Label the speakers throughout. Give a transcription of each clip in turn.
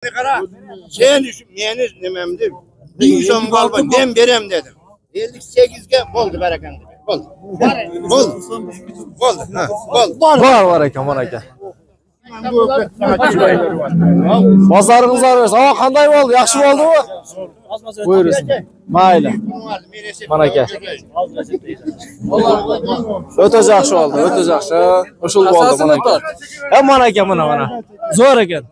Speaker 1: Kara, sen düşün, neyiniz dememdi. Bir son kalba ben verem dedim. 58'ge oldu barakan dedi. Oldu. Oldu. Oldu. Ha, oldu.
Speaker 2: Var ekan. Bazarınız arıyoruz. Ama qanday bo'ldi? Yaxshi bo'ldimi? Buyursin. Mayli. Mana aka. O'ta yaxshi oldu, o'ta yaxshi. O'shul bo'ldi mana aka. Mana aka, mana. Zo'r ekan.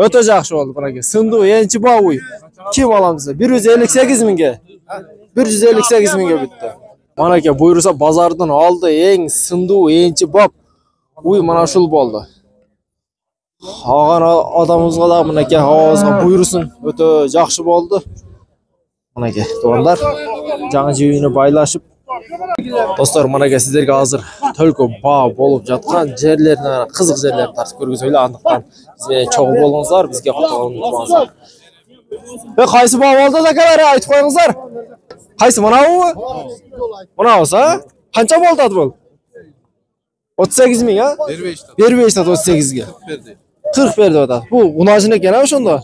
Speaker 2: O'ta yaxshi oldu mana aka. Sindu yanchi boy. Kim olamiz? 158 mingga. 158 mingga bitta. Mana aka buyursa bozordan oldi, eng sindu yanchi bob. Uy mana shul bo'ldi. Qolgan odamimizga da mana aka ovozga buyursin. O'ta yaxshi bo'ldi. Mana aka, to'g'rilar. Жаңы жүйünü байлашып. Dostlar, mana aka sizlarga hozir to'lko ba bo'lib жатқан жерлерне, qiziq жерлерни тартып көргөзөйлө. Андыктан биз менен чогуу болуңуздар, бизге катталып унутпаңыздар. Qaysi ba bo'ldi akalar, aytib qo'yingizlar. Qaysi manabı? Manabısa? Qancha bo'ldi bu? 38 ming ha? 25 ta 38 ga. 40 berdi o da. Bu unajın ekan ha şunda.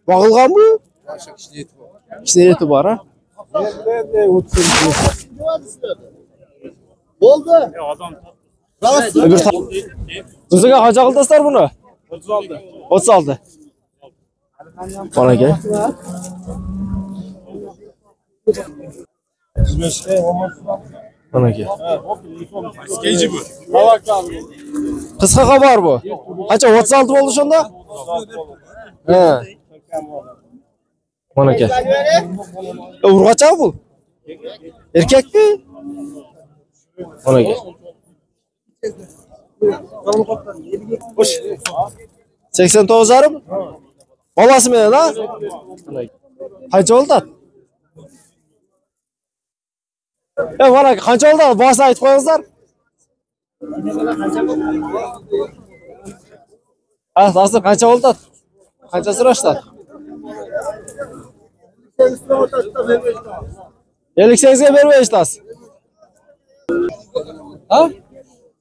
Speaker 2: Bağılgan mı? İşte eti var ha.
Speaker 1: Oldu.
Speaker 2: Öbür Tuzuga kaç akıldaslar bunu? 36. 36. Bana gel. Bana gel.
Speaker 1: Geci bu.
Speaker 2: Kıska kabar bu. Kaça 36 oldu şunda? He. Bana gel. Urgaçak bu. Erkek mi? Bana gel. Hoş. 89 yarım. Balası mı ha? Kaç oldu? Bana kaç oldu? Bazı ayıt koyuyorlar. Nasıl kaç oldu? Kaça sıraçlar? 58'e vermeyiz tas.
Speaker 3: Ha?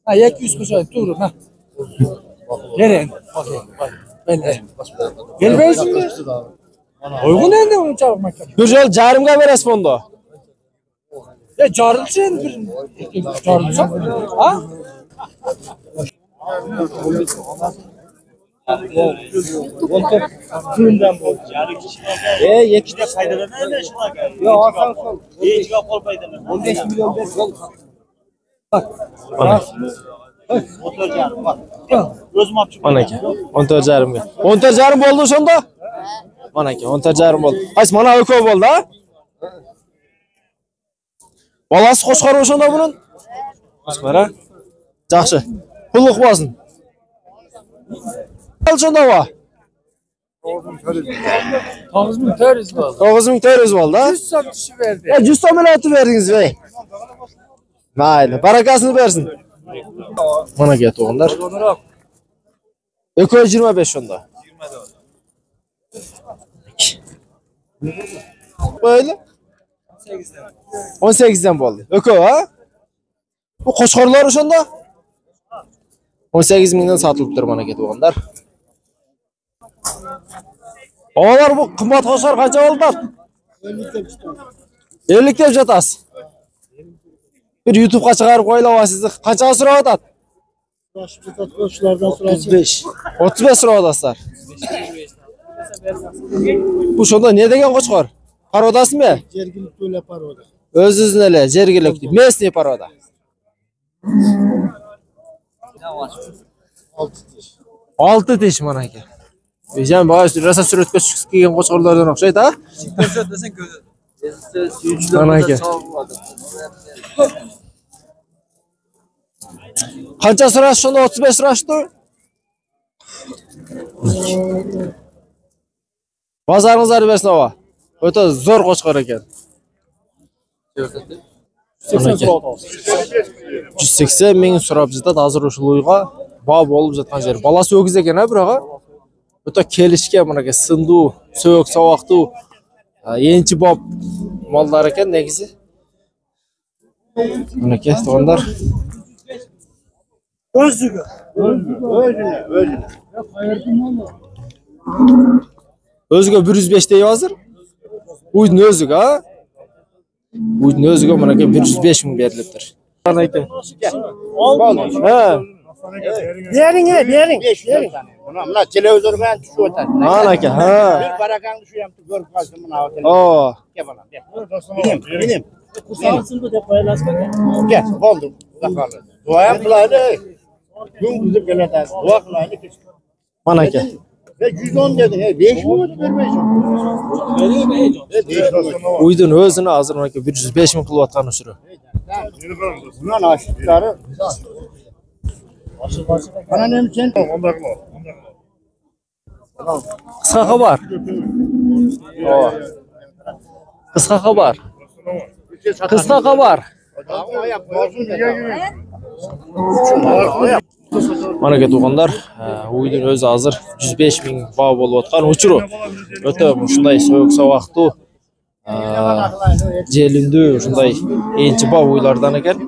Speaker 3: Ha 200 kuruş dur ha. Nereye? Ben. Gelmeyiz mi? Uygun ende onu çalmak.
Speaker 2: Bir yıl jarımga veres bunda.
Speaker 3: Ya jarılsın bir. Jarılsın. Ha?
Speaker 4: Bundan bu. Yarı kişiler. Yekişte faydalanır da şuna. Yok asan sol. Hiç kapol faydalanır. 15 milyon beş sol.
Speaker 3: Bak.
Speaker 4: Motor canım bak. Gözüm apçı.
Speaker 2: Mana ki. 14 jarımga. 14 jarım oldu şunda? Mana ki 14 jarım oldu. Ays mana ökö oldu ha? Balası qo'shqor o'shanda bunun? Qo'shqor ha? Yaxshi. Pulluq bo'lsin. Al shunda va.
Speaker 3: 9400 oldu.
Speaker 2: 9400 bo'ldi ha?
Speaker 3: 100 so'm tushib berdi.
Speaker 2: 100 so'm atib berdingiz bey. Mayli, barakasini bersin. Mana ket o'g'illar. Ökö 25 shunda. 24. Böyle. 18'den bo'ldi. Ökö ha? Bu qo'shqorlar o'shanda? 18 mingdan sotilibdir mana ket o'g'illar. Olar bu qimmat qo'shqor qancha bo'ldi? 50 deb jatasiz. Bir YouTube'ga chiqarib qo'yilasiz. Qancha so'rayotadi?
Speaker 3: Shulardan so'rachi.
Speaker 2: 35 so'rayotasizlar. Bu shunda ne degan qo'shqor? Parodasizmi?
Speaker 3: Jergilik to'la paroda.
Speaker 2: O'zingizning ele, jergilikli. Mesni paroda. 6 tish mana aka. Ejan bosh rosa suratga chiqib kelgan qo'shqorlardan o'xshaydi, ha?
Speaker 3: Ko'rsatmasang ko'rsat.
Speaker 2: Mana aka. Qancha so'rash shunda 35 so'rashdi? Bozoringizlar bersin ava. O'ta zo'r qo'shqor ekan. 180 ming so'rab жатат hozir o'sha loyga ba bo'lib жатқан yer. Balasi o'giz ekan ha biroq. O'ta kelishgan mana aka sindu, so'q sovoqdu. Yanchi bob mollar ekan negizi. Mana aka to'g'rilar.
Speaker 1: Özüne.
Speaker 2: Özgə 105 deyib hazır. Uydun özgə ha? Uydun özgə mənə 105 min verilibdir. Ana aka. Ha.
Speaker 1: Verin. 500 tane. Buna televizor ben düşüyor tabii.
Speaker 2: Ana aka. Ha.
Speaker 1: Bir barakan düşüyor görüp kalsın buna otel.
Speaker 2: Oo.
Speaker 1: Gel bana. Benim.
Speaker 4: Samsun'da da paylaşmak.
Speaker 1: Gel. Oldu. Bakalım. Duaya kılaydı. Gün kızıp gelen dua kılaydı.
Speaker 2: Ana aka.
Speaker 1: Ve 110 dedin. 5 mi oldu vermeyeceğim?
Speaker 4: Veriyor mu heyecan?
Speaker 2: Uydun özünü hazır mənə 105 min qılıb atqan uçuru.
Speaker 1: Bundan aşıkları. Bana ne misin?
Speaker 2: Qısqa xabar. Oo. Qısqa xabar. Qısqa xabar. Mana ke tuğanlar, uydun özü hazır 105 min bağ bolup atqan uçuru. Öte şunday soyuq savaqtu. Jelindü şunday ençi bağ uylardan eken.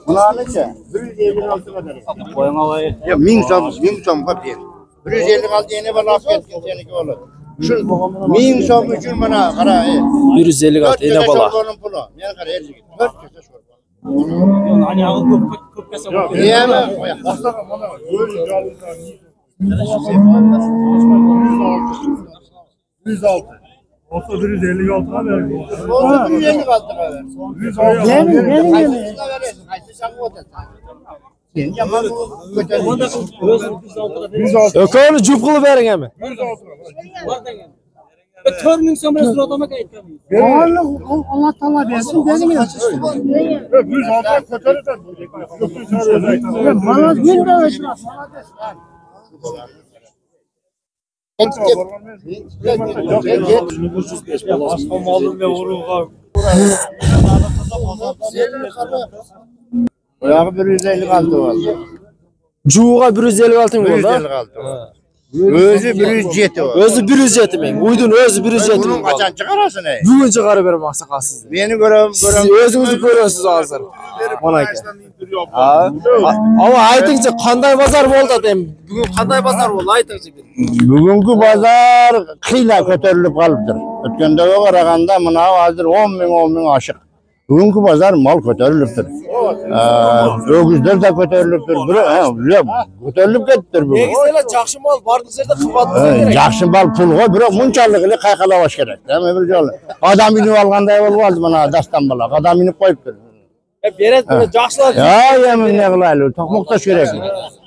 Speaker 1: Buna neçe? 156 kadar.
Speaker 4: Koyun havayı.
Speaker 1: Ya 1000 som papir. 156 yene var laf etkin seniki olur. Şu 1000 som üçün bana qara.
Speaker 2: 156 ene bala.
Speaker 1: Onun pulu. Men qara erji. 4 köse şor.
Speaker 4: Hani ağı köp kese koyuyor.
Speaker 1: Yeme.
Speaker 5: 106. Olsa 156 var ya.
Speaker 1: 150 kaldı kadar.
Speaker 5: 106.
Speaker 1: Benim. Kaçtı sen o da. Sen yapma bu kötü.
Speaker 2: Ökönü cüp qılıb verin əmi.
Speaker 5: 106.
Speaker 4: 4 min son biraz odama kayıtlamıyor.
Speaker 3: Allah Teala versin benim ya.
Speaker 5: 106 kötüleden.
Speaker 3: Bana gün de ötmez.
Speaker 5: Malum ve vuruğa.
Speaker 1: Oyağı 150 kaldı oldu.
Speaker 2: Cuğa 156 min
Speaker 1: 150
Speaker 2: oldu.
Speaker 1: kaldı. Özü 107 o.
Speaker 2: Özü 107 min. Uydun özü 107 min.
Speaker 1: Bunun kaçan çıkarasın ey.
Speaker 2: Bugün çıxarı verim axsaqal sizi.
Speaker 1: Beni görüm.
Speaker 2: Siz özünüzü görüyorsunuz hazır. Mana aka. Ha. Ama aytыңызчы qanday bazar boldu deyim. Bugün qanday bazar boldu aytыңызчы bir.
Speaker 1: Bugünkü pazar kıyla kötörülüp kalıptır. Ötkende o karaganda mına hazır 10 bin aşık. Bugünkü pazar mal kötörülüptür. Öküzler de kötörülüptür. Kötörülüp kettir bugün.
Speaker 2: Negizde жақшы mal bardığınız yerde qımmatınız gerek.
Speaker 1: Yaxşı bal pul koy, bırak munçalık ile kaykalaş gerek. Değil mi bir yolu? Adam inip alganda ol oldu bana dastan balak. Adam inip koyup dur.
Speaker 2: Beret böyle жақшılar.
Speaker 1: Ya yemin ne kılaylı, tokmukta şörek.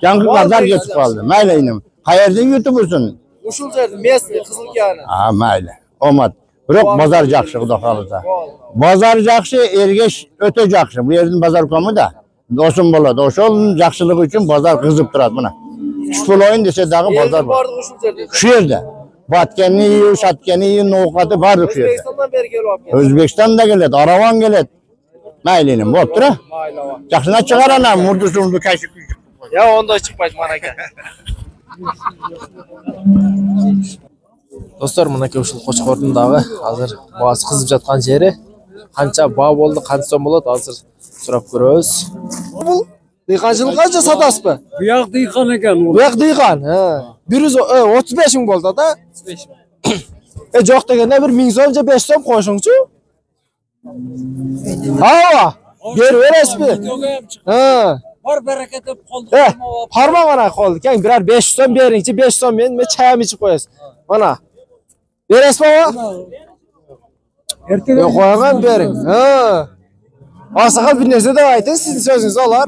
Speaker 1: Yankı pazar geçip kaldı. Mayle inim. Hayırdan yutubursun.
Speaker 2: Uşul жерді mesli kızıl kağını.
Speaker 1: Ha mayle. Olmadı. Bırak pazar jakşı kuda kalıda. Pazar jakşı, ergeç öte jakşı. Bu yerden pazar komu da. Dosun boladı. Oşol jakşılık için pazar kızıp durat buna. Şpul oyun dese dağı pazar var.
Speaker 2: Bardık uşul жерді.
Speaker 1: Şu yerde. Batkenli yiyor, şatkenli yiyor, nokatı var şu yerde.
Speaker 2: Özbekistan'dan beri gelip geldi.
Speaker 1: Özbekistan da geledi, Aravan geledi. Maylinim, boptur ha?
Speaker 2: Maylava.
Speaker 1: Yaxşına çıkar ana, murdusundu kaşık.
Speaker 2: Ya onda çıkmayız manaka. Dostlar, manaka uşul Qo'chqorning dağı hazır boğaz qızıp жатқан jeri. Qancha bağ boldu, qancha so'm bo'ladi hazır so'rab ko'ramiz. Bu dehqonchilik qancha sotasiz bu?
Speaker 3: Bu yoq dehqon ekan.
Speaker 2: Bu yoq dehqon, ha. 135 ming bo'ldi-da. 35 ming. Jo'q deganda bir 1000 so'mcha 5 so'm qo'shingchi. Ha, beraverasizmi? Ha.
Speaker 3: Var bereket hep qoldi.
Speaker 2: Parmaq mana qoldi. Keng birer 500 so'm beringchi, 5 so'm men chayam ichib qo'yasiz. Mana. Berasizmi?
Speaker 3: Ertaga
Speaker 2: Yo'q, qo'yaman bering. Ha. Asaqal bir narsa deb ayting, sizning so'zingiz olar.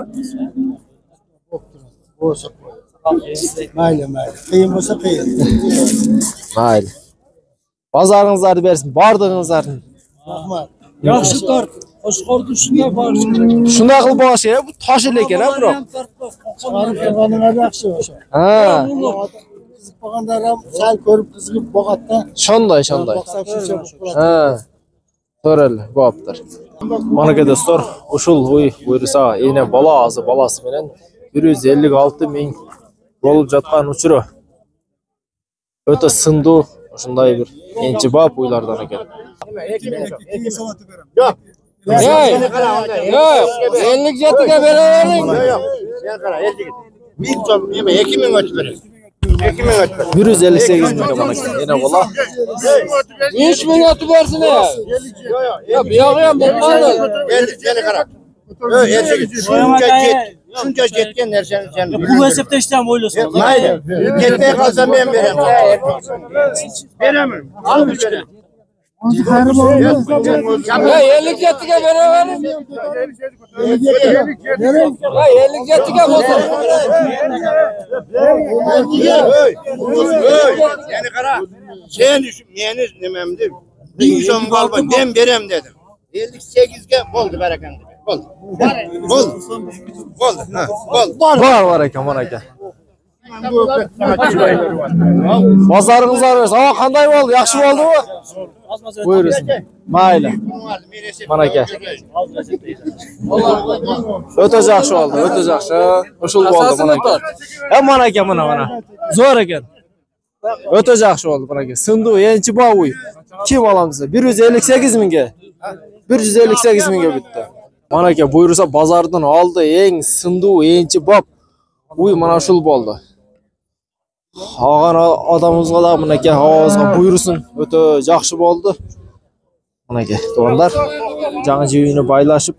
Speaker 3: mayli. Qiyin bo'lsa qiyin.
Speaker 2: Mayli. Bazaringizlarni bersin, bordingizlarni.
Speaker 3: Rahmat. Yaxshi tort. Qo'shqordi shunday borish kerak.
Speaker 2: Shunday qilib borish kerak. Bu toshil ekan, biroq.
Speaker 3: Chiqarib qo'yganingiz yaxshi o'sha.
Speaker 2: Ha.
Speaker 3: Qiziq bo'lganda ham sal ko'rib qiziqib boqadi-da.
Speaker 2: Shunday.
Speaker 3: Boqsam shuncha bo'lib
Speaker 2: Ha. To'rali, bo'ptir. Mana ke do'stlar, ushul buyursa, ene balasi bilan 156 ming bo'lib жатқан uchuru. O'ta sindu, shunday bir enchibab uylardan ekan.
Speaker 1: Yok.
Speaker 2: Yo'q, 57 ga beravering.
Speaker 1: Sen qara, elçi git. 1000 so'm, nima 2000 o'tib bering. 2000 o'tib bering.
Speaker 2: 158 mingga manaka. Yana bola.
Speaker 3: 5000 atib bersin ya. Ya bu yo'q ham bo'lmadi.
Speaker 1: Seni qara. Elçi git. Shuncha ketgan narsani sen.
Speaker 4: Pul hesapda ishdan o'ylasan.
Speaker 1: Mayli. Ketmay qolsa men beraman. Beraman. Al bir kere.
Speaker 3: Ya 57 ga beraverin. Ya 57 ga bo'lsa.
Speaker 1: Yani qara. Sen meni nimamdi? 1000 so'm qolba, men berem dedim. 58 ga bo'ldi barakan dedi. Bo'ldi. Bo'ldi. Bo'ldi. Ha, bo'ldi.
Speaker 2: Var ekan manaka. Bozoringizlar ava qanday bo'ldi? Yaxshi bo'ldimi? Buyursin. Mayli. Manaka. O'ta yaxshi oldi, o'ta yaxshi. O'shul bo'ldi manaka. Manaka mana. Zo'r ekan. O'ta yaxshi oldi manaka. Sindu yanchi bor uy. Kim olamiz? 158 mingga. 158 mingga bitta. Manaka buyursa bozordan oldi, eng sindu yanchi bob uy mana shul bo'ldi. Qolgan odamimizga da manaka havozga buyursin. O'ta yaxshi bo'ldi. Manaka, to'g'rilar. Jangi uyini baylashib